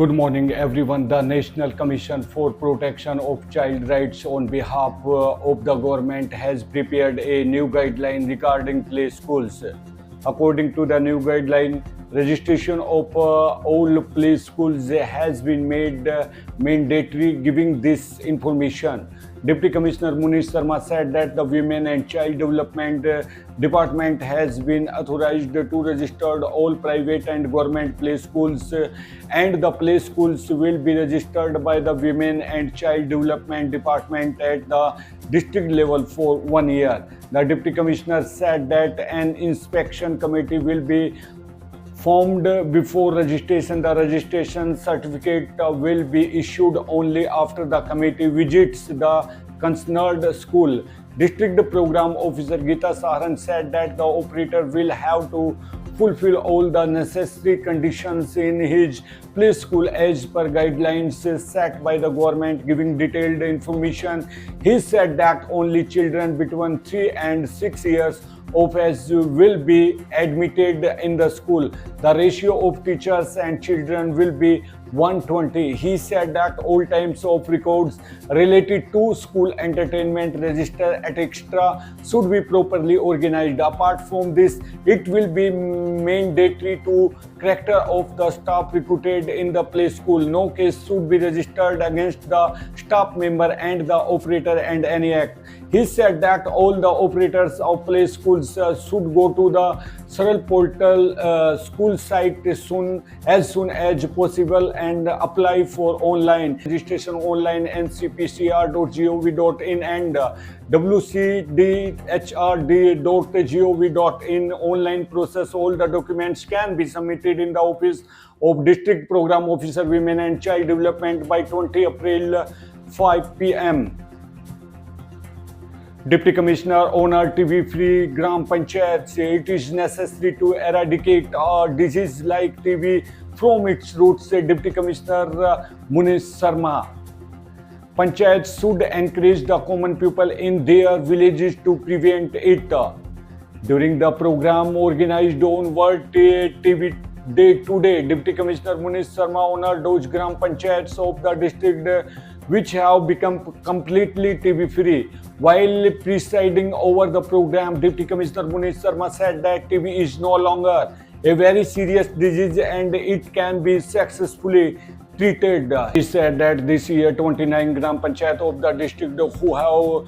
Good morning, everyone. The National Commission for Protection of Child Rights, on behalf of the government, has prepared a new guideline regarding play schools. According to the new guideline, registration of all play schools has been made mandatory. Giving this information, Deputy Commissioner Munish Sharma said that the Women and Child Development Department has been authorized to register all private and government play schools, and the play schools will be registered by the Women and Child Development Department at the district level for 1 year. The Deputy Commissioner said that an inspection committee will be formed before registration. The registration certificate will be issued only after the committee visits the concerned school. District Program Officer Geeta Saharan said that the operator will have to fulfill all the necessary conditions in his play school as per guidelines set by the government. Giving detailed information, he said that only children between 3 and 6 years of age will be admitted in the school. The ratio of teachers and children will be 120. He said that all types of records related to school entertainment register et cetera should be properly organized. Apart from this, it will be mandatory to character of the staff recruited in the play school. No case should be registered against the staff member and the operator and any act. He said that all the operators of play schools should go to the Saral portal school site as soon as possible and apply for online registration online ncpcr.gov.in and wcdhrd.gov.in online process. All the documents can be submitted in the office of District Program Officer Women and Child Development by 20 April 5 p.m. Deputy Commissioner on our TB-free Gram Panchayat say it is necessary to eradicate a disease like TB from its roots, said Deputy Commissioner Munish Sharma. Panchayats should encourage the common people in their villages to prevent it. During the program organized on World TB Day today, Deputy Commissioner Munish Sharma honored those Gram Panchayats of the district which have become completely TB-free. While presiding over the program, Deputy Commissioner Munish Sharma said that TB is no longer a very serious disease and it can be successfully treated. He said that this year 29 Gram Panchayat of the district who have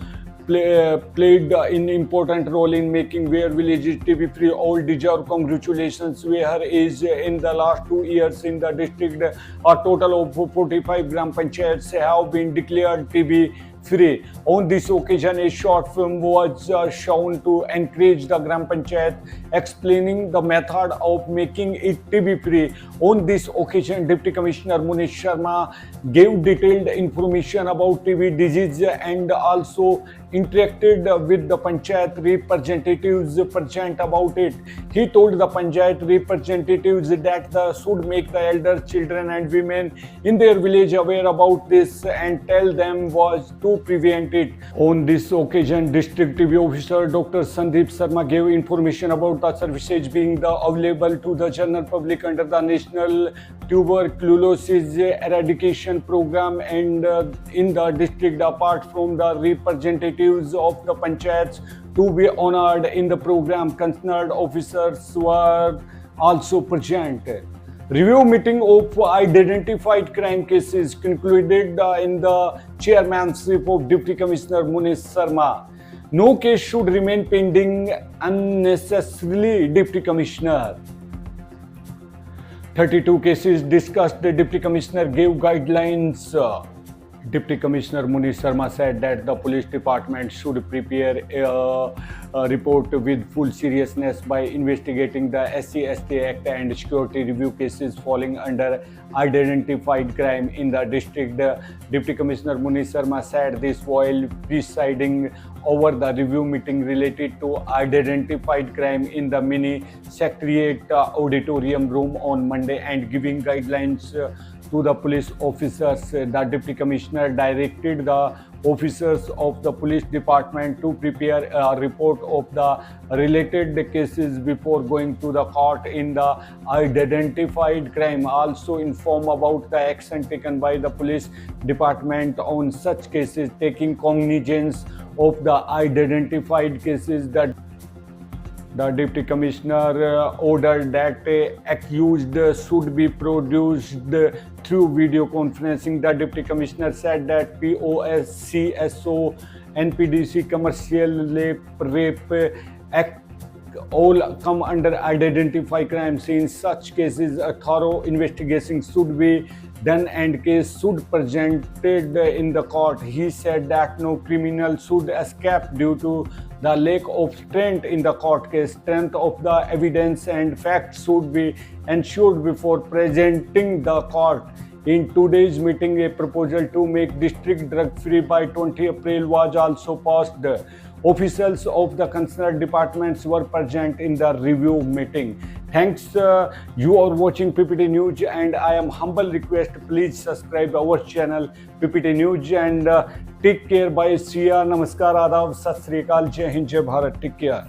played an important role in making their villages TB-free all deserve congratulations. Whereas in the last 2 years in the district, a total of 45 Gram Panchayats have been declared TB-free. On this occasion, a short film was shown to encourage the Gram Panchayat, explaining the method of making it TB-free. On this occasion, Deputy Commissioner Munish Sharma gave detailed information about TB disease and also interacted with the Panchayat representatives present about it. He told the Panchayat representatives that they should make the elder, children and women in their village aware about this and tell them was to prevent it. On this occasion, District TB Officer Dr. Sandeep Sharma gave information about the services being available to the general public under the National Tuberculosis Eradication Program and in the district. Apart from the representatives of the Panchayats to be honored in the program, concerned officers were also present. Review meeting of identified crime cases concluded in the chairmanship of Deputy Commissioner Munish Sharma. No case should remain pending unnecessarily, Deputy Commissioner. 32 cases discussed. The Deputy Commissioner gave guidelines. Deputy Commissioner Munish Sharma said that the police department should prepare a report with full seriousness by investigating the SC/ST Act and security review cases falling under identified crime in the district. Deputy Commissioner Munish Sharma said this while presiding over the review meeting related to identified crime in the mini secretariat auditorium room on Monday and giving guidelines to the police officers. The Deputy Commissioner directed the officers of the police department to prepare a report of the related cases before going to the court in the identified crime. Also inform about the action taken by the police department on such cases, taking cognizance of the identified cases. That the Deputy Commissioner ordered that accused should be produced through video conferencing. The Deputy Commissioner said that POS, CSO, NPDC, Commercial Rape Act all come under identified crimes. In such cases, a thorough investigation should be done and case should presented in the court. He said that no criminal should escape due to the lack of strength in the court case. Strength of the evidence and facts should be ensured before presenting the court. In today's meeting, a proposal to make district drug-free by 20 April was also passed. Officials of the concerned departments were present in the review meeting. Thanks. You are watching PPT News, and I am humble request, please subscribe our channel PPT News and take care. Bye. See ya. Namaskar. Adab. Sat Sri Akal. Jai Hind. Jai Bharat. Take care.